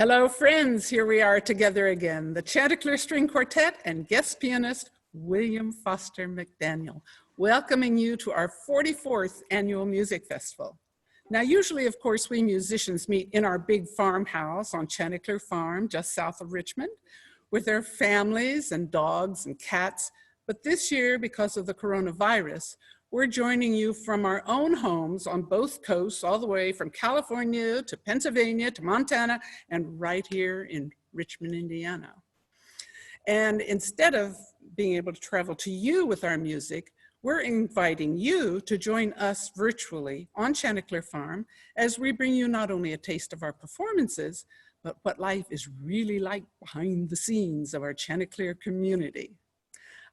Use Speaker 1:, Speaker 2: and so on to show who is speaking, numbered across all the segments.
Speaker 1: Hello, friends. Here we are together again, the Chanticleer String Quartet and guest pianist William Foster McDaniel, welcoming you to our 44th annual music festival. Now, usually, of course, we musicians meet in our big farmhouse on Chanticleer Farm, just south of Richmond, with their families and dogs and cats. But this year, because of the coronavirus, we're joining you from our own homes on both coasts, all the way from California to Pennsylvania to Montana, and right here in Richmond, Indiana. And instead of being able to travel to you with our music, we're inviting you to join us virtually on Chanticleer Farm as we bring you not only a taste of our performances, but what life is really like behind the scenes of our Chanticleer community.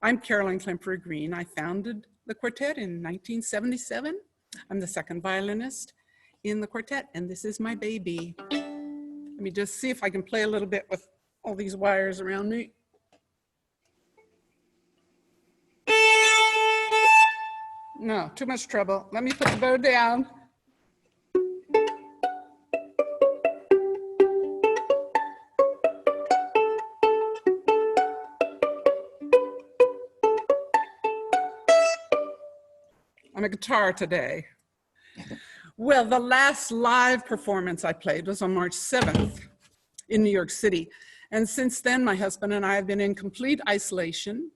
Speaker 1: I'm Caroline Klemperer-Green. I founded the quartet in 1977. I'm the second violinist in the quartet, and this is my baby. Let me just see if I can play a little bit with all these wires around me. No, too much trouble. Let me put the bow down. I'm a guitar today. Well, the last live performance I played was on March 7th in New York City. And since then, my husband and I have been in complete isolation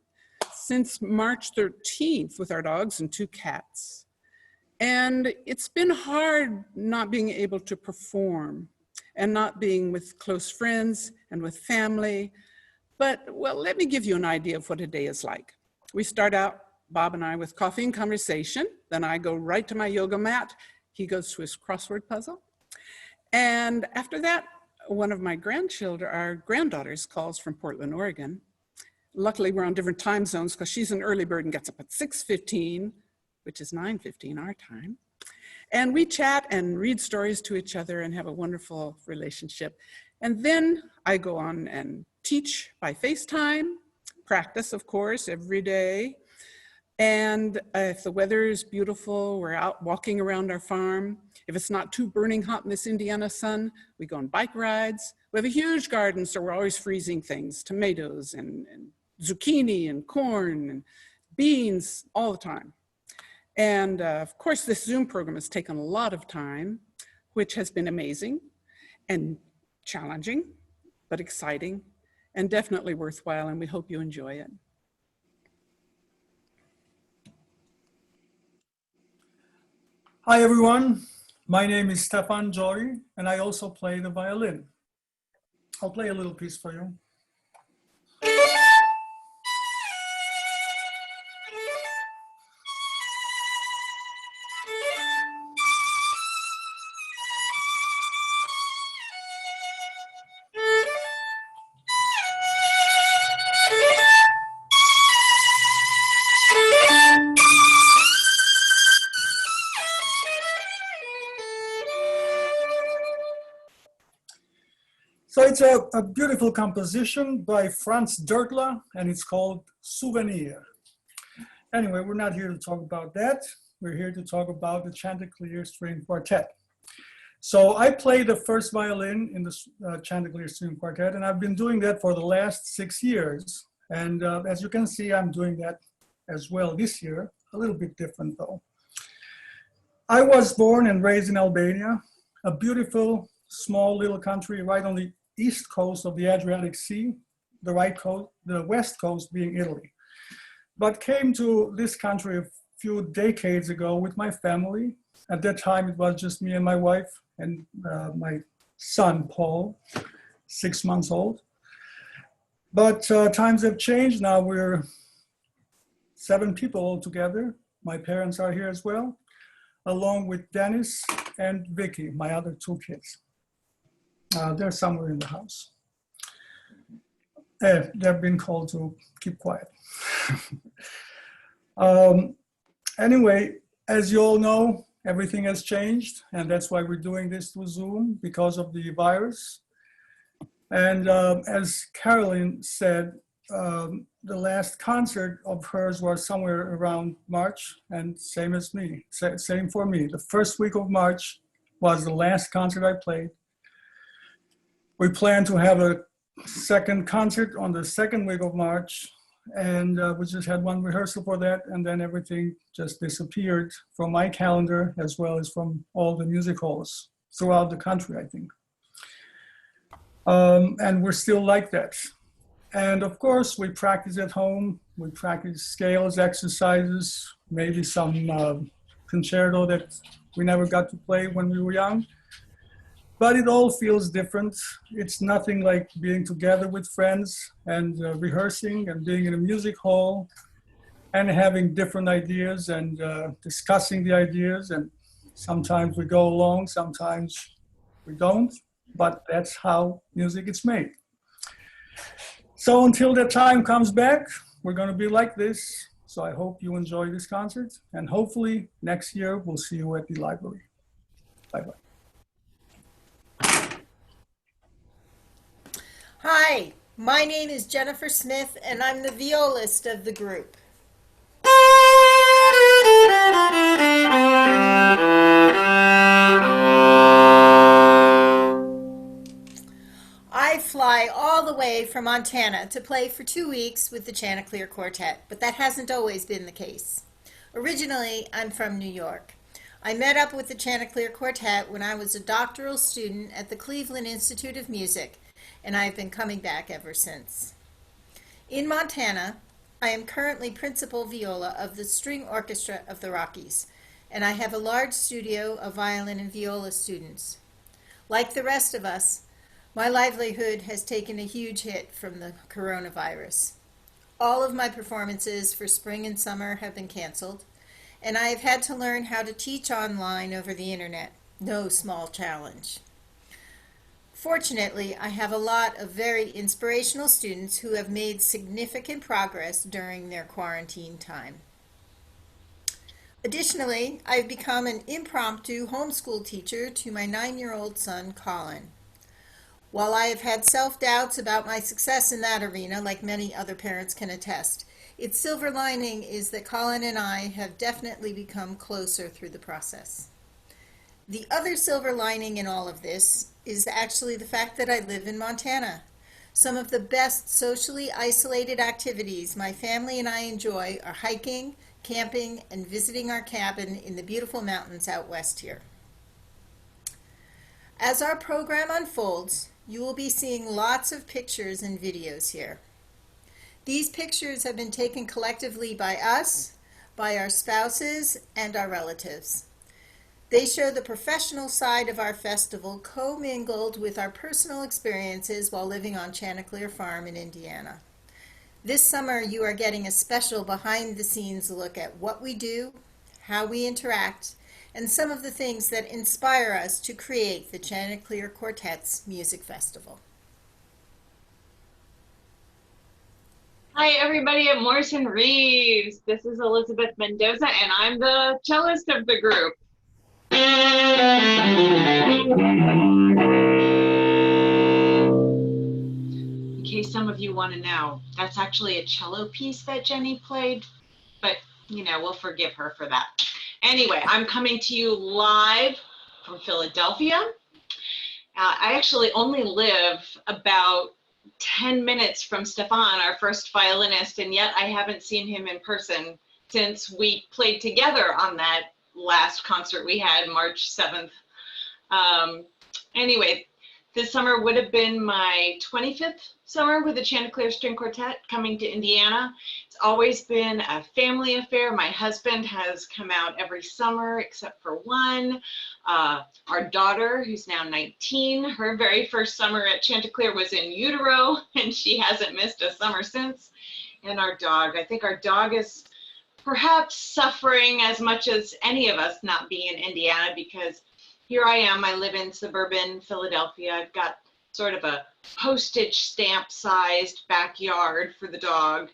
Speaker 1: since March 13th with our dogs and 2 cats. And it's been hard not being able to perform and not being with close friends and with family. But, well, let me give you an idea of what a day is like. We start out, Bob and I, with coffee and conversation. Then I go right to my yoga mat. He goes to his crossword puzzle. And after that, one of my grandchildren, our granddaughters, calls from Portland, Oregon. Luckily, we're on different time zones because she's an early bird and gets up at 6:15, which is 9:15 our time. And we chat and read stories to each other and have a wonderful relationship. And then I go on and teach by FaceTime, practice, of course, every day. And if the weather is beautiful, we're out walking around our farm. If it's not too burning hot in this Indiana sun, we go on bike rides. We have a huge garden, so we're always freezing things, tomatoes and zucchini and corn and beans all the time. And of course, this Zoom program has taken a lot of time, which has been amazing and challenging, but exciting and definitely worthwhile, and we hope you enjoy it.
Speaker 2: Hi everyone, my name is Stefan Jory and I also play the violin. I'll play a little piece for you. So it's a beautiful composition by Franz Dörtler, and it's called Souvenir. Anyway, we're not here to talk about that. We're here to talk about the Chanticleer String Quartet. So I play the first violin in the Chanticleer String Quartet, and I've been doing that for the last 6 years. And as you can see, I'm doing that as well this year, a little bit different though. I was born and raised in Albania, a beautiful, small little country right on the east coast of the Adriatic Sea, the west coast being Italy. But came to this country a few decades ago with my family. At that time, it was just me and my wife and my son, Paul, 6 months old. But times have changed. Now we're 7 people all together. My parents are here as well, along with Dennis and Vicky, my other 2 kids. They're somewhere in the house. They've been called to keep quiet. Anyway, as you all know, everything has changed, and that's why we're doing this through Zoom because of the virus. And as Caroline said, the last concert of hers was somewhere around March, and same as me, same for me. The first week of March was the last concert I played. We plan to have a second concert on the second week of March, and we just had one rehearsal for that, and then everything just disappeared from my calendar as well as from all the music halls throughout the country, I think. And we're still like that. And of course, we practice at home. We practice scales, exercises, maybe some concerto that we never got to play when we were young. But it all feels different. It's nothing like being together with friends and rehearsing and being in a music hall and having different ideas and discussing the ideas. And sometimes we go along, sometimes we don't, but that's how music is made. So until that time comes back, we're going to be like this. So I hope you enjoy this concert, and hopefully next year we'll see you at the library. Bye-bye.
Speaker 3: Hi, my name is Jennifer Smith, and I'm the violist of the group. I fly all the way from Montana to play for 2 weeks with the Chanticleer Quartet, but that hasn't always been the case. Originally, I'm from New York. I met up with the Chanticleer Quartet when I was a doctoral student at the Cleveland Institute of Music, and I've been coming back ever since. In Montana, I am currently principal viola of the String Orchestra of the Rockies, and I have a large studio of violin and viola students. Like the rest of us, my livelihood has taken a huge hit from the coronavirus. All of my performances for spring and summer have been canceled, and I have had to learn how to teach online over the internet. No small challenge. Fortunately, I have a lot of very inspirational students who have made significant progress during their quarantine time. Additionally, I've become an impromptu homeschool teacher to my 9-year-old son, Colin. While I have had self-doubts about my success in that arena, like many other parents can attest, its silver lining is that Colin and I have definitely become closer through the process. The other silver lining in all of this is actually the fact that I live in Montana. Some of the best socially isolated activities my family and I enjoy are hiking, camping, and visiting our cabin in the beautiful mountains out west here. As our program unfolds, you will be seeing lots of pictures and videos here. These pictures have been taken collectively by us, by our spouses, and our relatives. They show the professional side of our festival commingled with our personal experiences while living on Chanticleer Farm in Indiana. This summer, you are getting a special behind-the-scenes look at what we do, how we interact, and some of the things that inspire us to create the Chanticleer Quartet's Music Festival.
Speaker 4: Hi, everybody at Morrisson-Reeves. This is Elizabeth Mendoza, and I'm the cellist of the group. In case some of you want to know, that's actually a cello piece that Jenny played, but you know, we'll forgive her for that. Anyway, I'm coming to you live from Philadelphia. I actually only live about 10 minutes from Stefan, our first violinist, and yet I haven't seen him in person since we played together on that last concert we had March 7th. Anyway, this summer would have been my 25th summer with the Chanticleer String Quartet coming to Indiana. It's always been a family affair. My husband has come out every summer except for one. Our daughter, who's now 19, her very first summer at Chanticleer was in utero, and she hasn't missed a summer since. And our dog, I think our dog is perhaps suffering as much as any of us not being in Indiana, because here I am, I live in suburban Philadelphia. I've got sort of a postage stamp sized backyard for the dog.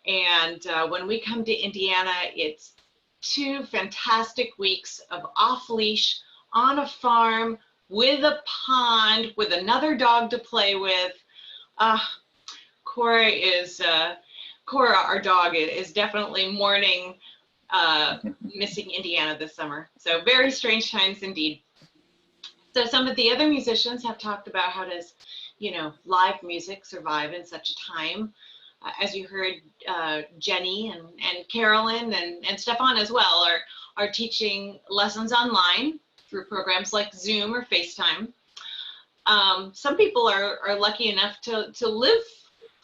Speaker 4: And when we come to Indiana, it's 2 fantastic weeks of off leash on a farm with a pond with another dog to play with. Cora, our dog, is definitely mourning missing Indiana this summer. So very strange times indeed. So some of the other musicians have talked about how does live music survive in such a time. As you heard, Jenny and Carolyn and Stefan as well are teaching lessons online through programs like Zoom or FaceTime. Some people are lucky enough to live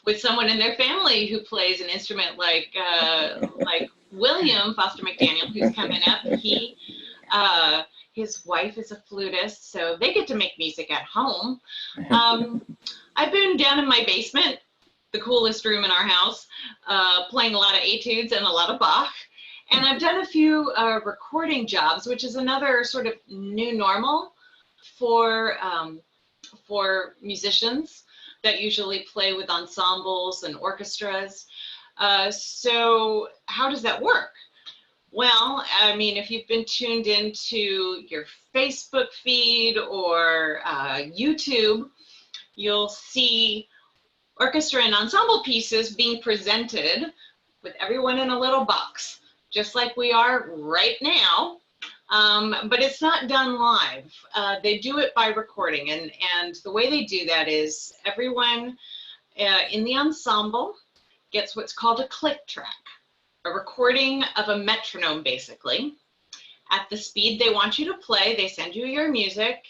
Speaker 4: with someone in their family who plays an instrument like William Foster McDaniel, who's coming up. His wife is a flutist, so they get to make music at home. I've been down in my basement, the coolest room in our house, playing a lot of etudes and a lot of Bach. And I've done a few recording jobs, which is another sort of new normal for musicians that usually play with ensembles and orchestras. So how does that work? Well, I mean, if you've been tuned into your Facebook feed or YouTube, you'll see orchestra and ensemble pieces being presented with everyone in a little box, just like we are right now. But it's not done live. They do it by recording, and the way they do that is everyone in the ensemble gets what's called a click track, a recording of a metronome, basically. At the speed they want you to play, they send you your music,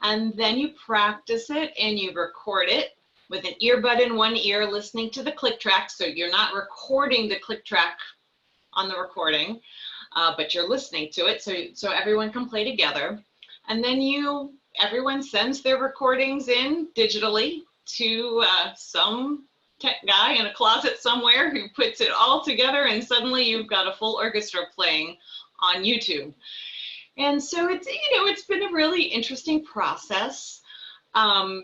Speaker 4: and then you practice it and you record it with an earbud in one ear listening to the click track, so you're not recording the click track on the recording, but you're listening to it, so everyone can play together. And then everyone sends their recordings in digitally to some tech guy in a closet somewhere who puts it all together, and suddenly you've got a full orchestra playing on YouTube. And so it's been a really interesting process. I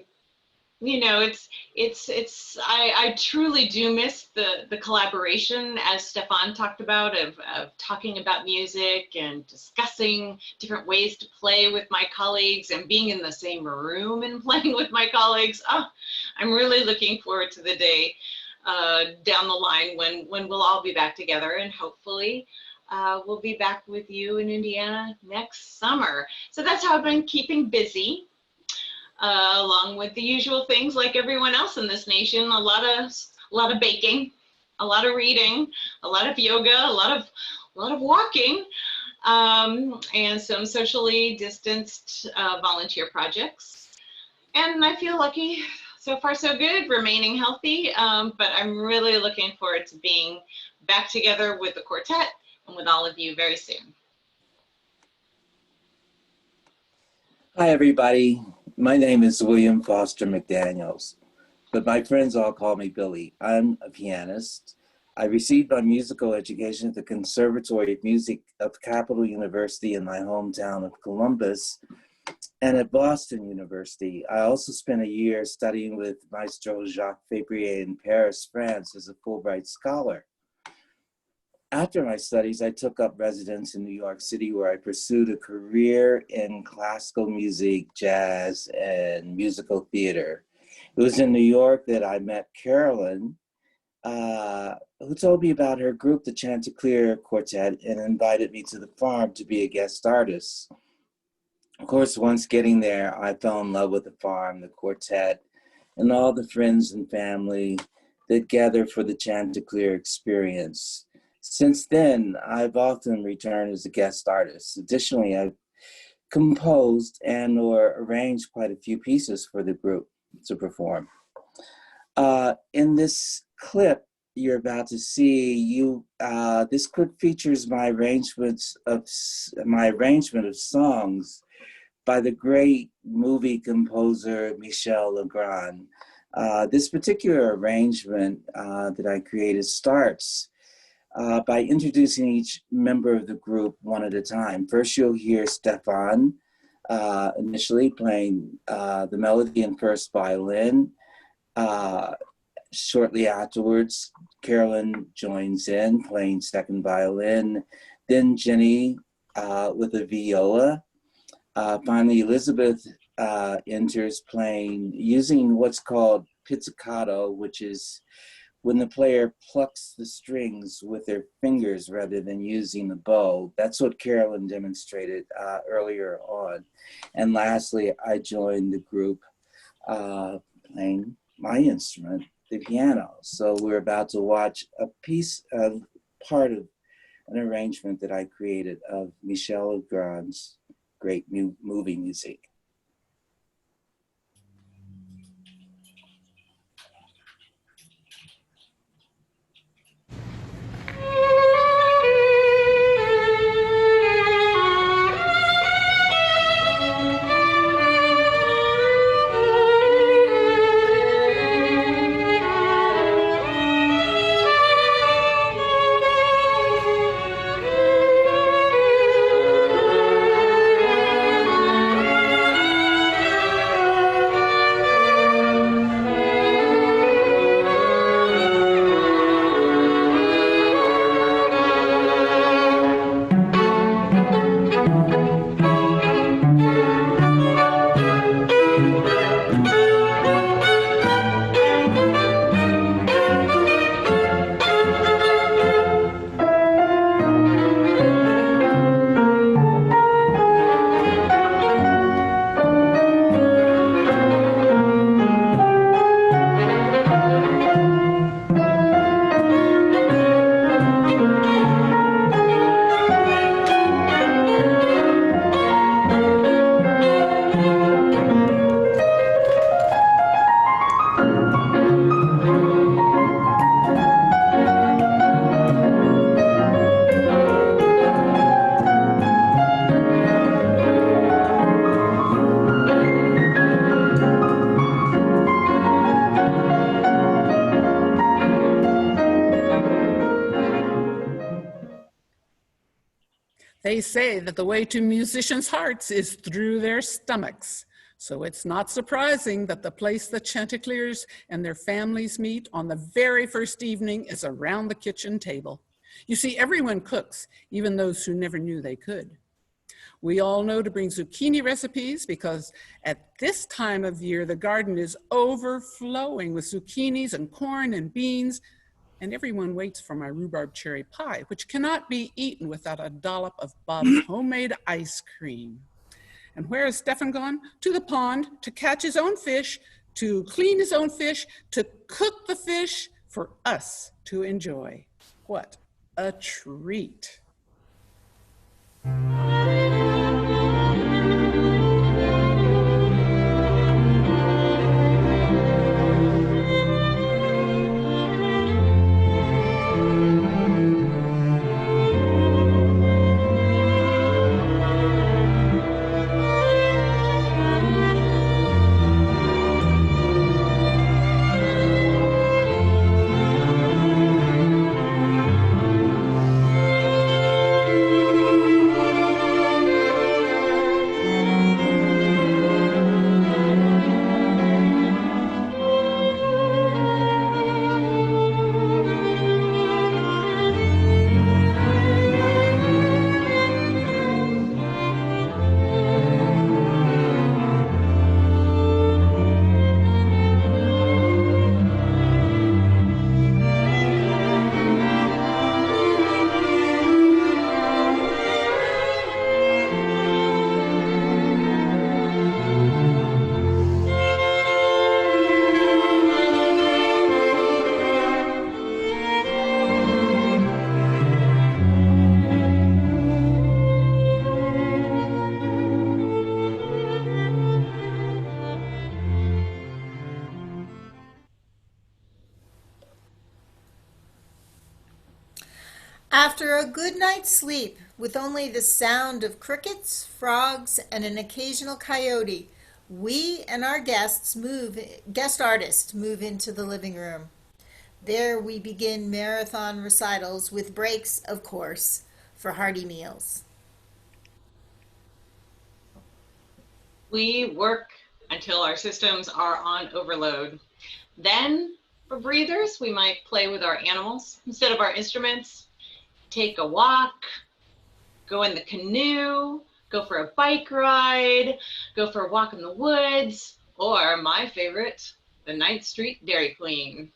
Speaker 4: truly do miss the collaboration, as Stefan talked about, of talking about music and discussing different ways to play with my colleagues and being in the same room and playing with my colleagues. Oh, I'm really looking forward to the day down the line when we'll all be back together, and hopefully we'll be back with you in Indiana next summer. So that's how I've been keeping busy. Along with the usual things like everyone else in this nation, a lot of baking, a lot of reading, a lot of yoga, a lot of walking, and some socially distanced volunteer projects. And I feel lucky, so far so good, remaining healthy, but I'm really looking forward to being back together with the quartet and with all of you very soon.
Speaker 5: Hi, everybody. My name is William Foster McDaniels, but my friends all call me Billy. I'm a pianist. I received my musical education at the Conservatory of Music of Capital University in my hometown of Columbus and at Boston University. I also spent a year studying with Maestro Jacques Fébrier in Paris, France as a Fulbright scholar. After my studies, I took up residence in New York City, where I pursued a career in classical music, jazz, and musical theater. It was in New York that I met Carolyn, who told me about her group, the Chanticleer Quartet, and invited me to the farm to be a guest artist. Of course, once getting there, I fell in love with the farm, the quartet, and all the friends and family that gather for the Chanticleer experience. Since then, I've often returned as a guest artist. Additionally, I've composed and or arranged quite a few pieces for the group to perform. In this clip you're about to see, this clip features my arrangement of songs by the great movie composer Michel Legrand. This particular arrangement that I created starts by introducing each member of the group one at a time. First, you'll hear Stefan initially playing the melody and first violin. Shortly afterwards, Carolyn joins in playing second violin. Then Jenny with a viola. Finally, Elizabeth enters using what's called pizzicato, which is when the player plucks the strings with their fingers rather than using the bow. That's what Carolyn demonstrated earlier on. And lastly, I joined the group playing my instrument, the piano. So we're about to watch a piece of part of an arrangement that I created of Michel Legrand's great movie music.
Speaker 1: They say that the way to musicians' hearts is through their stomachs. So it's not surprising that the place the Chanticleers and their families meet on the very first evening is around the kitchen table. You see, everyone cooks, even those who never knew they could. We all know to bring zucchini recipes because at this time of year, the garden is overflowing with zucchinis and corn and beans, and everyone waits for my rhubarb cherry pie, which cannot be eaten without a dollop of Bob's homemade ice cream. And where has Stefan gone? To the pond to catch his own fish, to clean his own fish, to cook the fish for us to enjoy. What a treat.
Speaker 3: After a good night's sleep, with only the sound of crickets, frogs, and an occasional coyote, we and our guest artists move into the living room. There we begin marathon recitals with breaks, of course, for hearty meals.
Speaker 4: We work until our systems are on overload. Then, for breathers, we might play with our animals instead of our instruments, take a walk, go in the canoe, go for a bike ride, go for a walk in the woods, or my favorite, the Ninth Street Dairy Queen.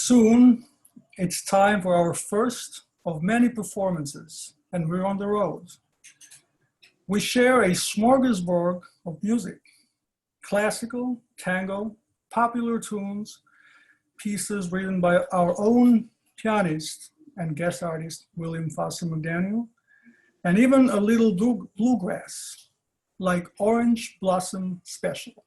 Speaker 2: Soon, it's time for our first of many performances, and we're on the road. We share a smorgasbord of music, classical, tango, popular tunes, pieces written by our own pianist and guest artist, William Foster McDaniel, and even a little bluegrass, like Orange Blossom Special.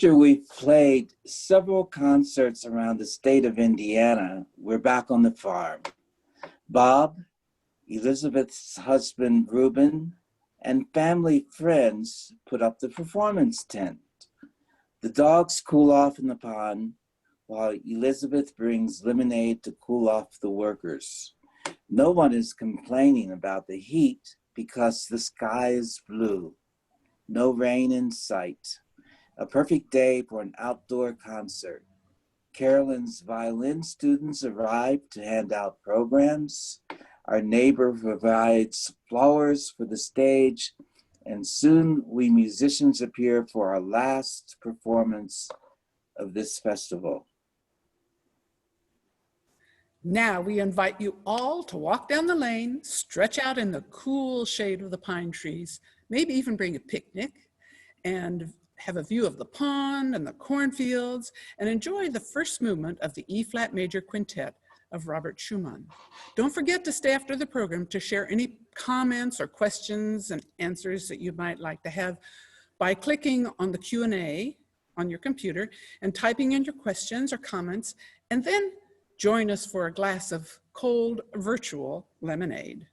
Speaker 5: After we've played several concerts around the state of Indiana, we're back on the farm. Bob, Elizabeth's husband, Reuben, and family friends put up the performance tent. The dogs cool off in the pond while Elizabeth brings lemonade to cool off the workers. No one is complaining about the heat because the sky is blue. No rain in sight. A perfect day for an outdoor concert. Carolyn's violin students arrive to hand out programs. Our neighbor provides flowers for the stage, and soon we musicians appear for our last performance of this festival.
Speaker 1: Now we invite you all to walk down the lane, stretch out in the cool shade of the pine trees, maybe even bring a picnic, and have a view of the pond and the cornfields, and enjoy the first movement of the E-flat major quintet of Robert Schumann. Don't forget to stay after the program to share any comments or questions and answers that you might like to have by clicking on the Q&A on your computer and typing in your questions or comments, and then join us for a glass of cold virtual lemonade.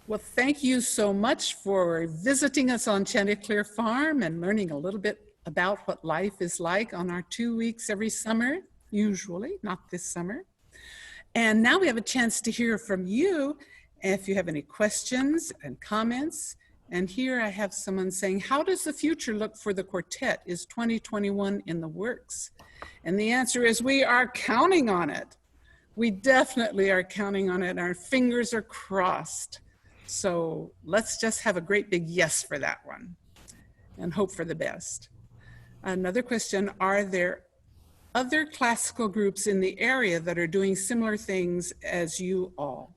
Speaker 1: Well, thank you so much for visiting us on Chanticleer Farm and learning a little bit about what life is like on our 2 weeks every summer, usually, not this summer. And now we have a chance to hear from you if you have any questions and comments. And here I have someone saying, how does the future look for the quartet? Is 2021 in the works? And the answer is we are counting on it. We definitely are counting on it. Our fingers are crossed. So let's just have a great big yes for that one and hope for the best. Another question, are there other classical groups in the area that are doing similar things as you all?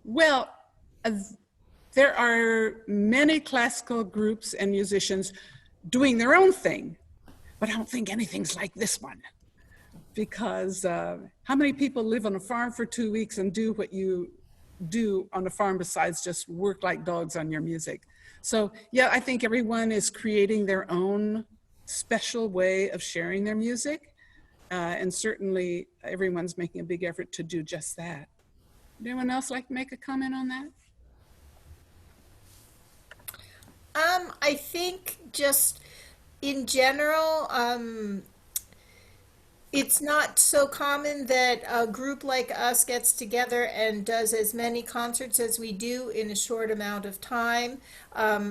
Speaker 1: Well, there are many classical groups and musicians doing their own thing, but I don't think anything's like this one. Because how many people live on a farm for 2 weeks and do what you do on a farm besides just work like dogs on your music? So yeah, I think everyone is creating their own special way of sharing their music. And certainly everyone's making a big effort to do just that. Would anyone else like to make a comment on that?
Speaker 3: I think just in general, it's not so common that a group like us gets together and does as many concerts as we do in a short amount of time.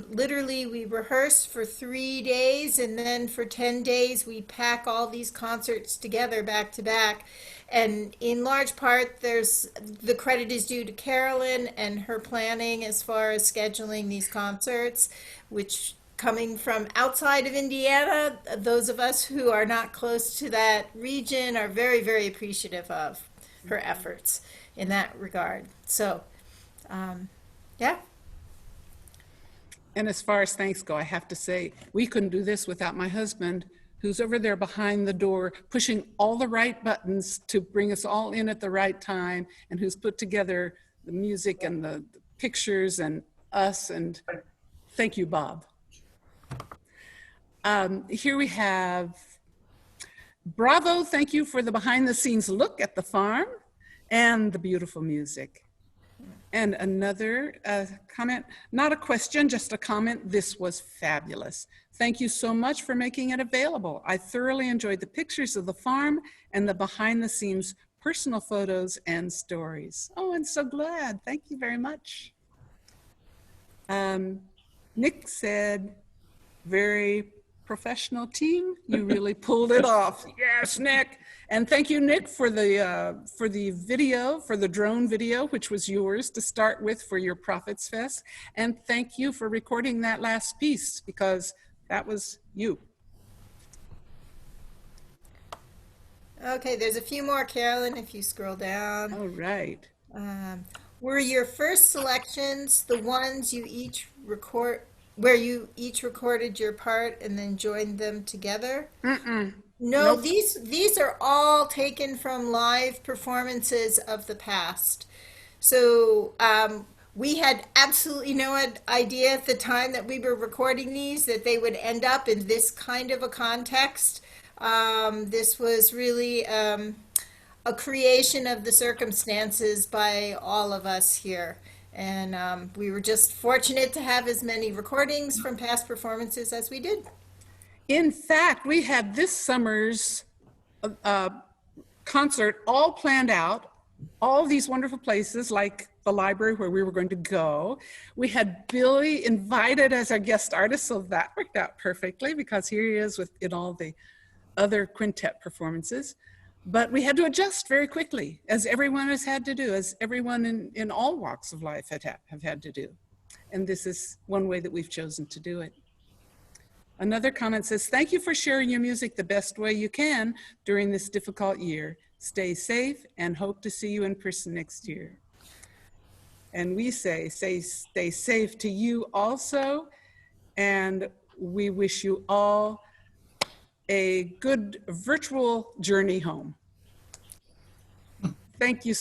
Speaker 3: Literally, we rehearse for 3 days, and then for 10 days, we pack all these concerts together back to back. And in large part, the credit is due to Carolyn and her planning as far as scheduling these concerts, which, coming from outside of Indiana, those of us who are not close to that region are very, very appreciative of her efforts in that regard. So, yeah.
Speaker 1: And as far as thanks go, I have to say, we couldn't do this without my husband, who's over there behind the door, pushing all the right buttons to bring us all in at the right time, and who's put together the music and the pictures and us. And thank you, Bob. Here we have, bravo, thank you for the behind the scenes look at the farm and the beautiful music. And another comment, not a question, just a comment, this was fabulous. Thank you so much for making it available. I thoroughly enjoyed the pictures of the farm and the behind the scenes personal photos and stories. Oh, I'm so glad, thank you very much. Nick said, very professional team. You really pulled it off. Yes, Nick. And thank you, Nick, for the video, for the drone video, which was yours to start with for your Prophets Fest. And thank you for recording that last piece, because that was you.
Speaker 3: Okay, there's a few more, Carolyn, if you scroll down.
Speaker 1: All right.
Speaker 3: Were your first selections the ones you each record, where you each recorded your part and then joined them together?
Speaker 1: Mm-mm.
Speaker 3: No,
Speaker 1: Nope.
Speaker 3: these are all taken from live performances of the past. So we had absolutely no idea at the time that we were recording these that they would end up in this kind of a context. This was really a creation of the circumstances by all of us here. And we were just fortunate to have as many recordings from past performances as we did.
Speaker 1: In fact, we had this summer's concert all planned out, all these wonderful places like the library where we were going to go. We had Billy invited as our guest artist, so that worked out perfectly because here he is in all the other quintet performances. But we had to adjust very quickly, as everyone has had to do, as everyone in all walks of life have had to do. And this is one way that we've chosen to do it. Another comment says, thank you for sharing your music the best way you can during this difficult year. Stay safe and hope to see you in person next year. And we say stay safe to you also. And we wish you all a good virtual journey home. Thank you.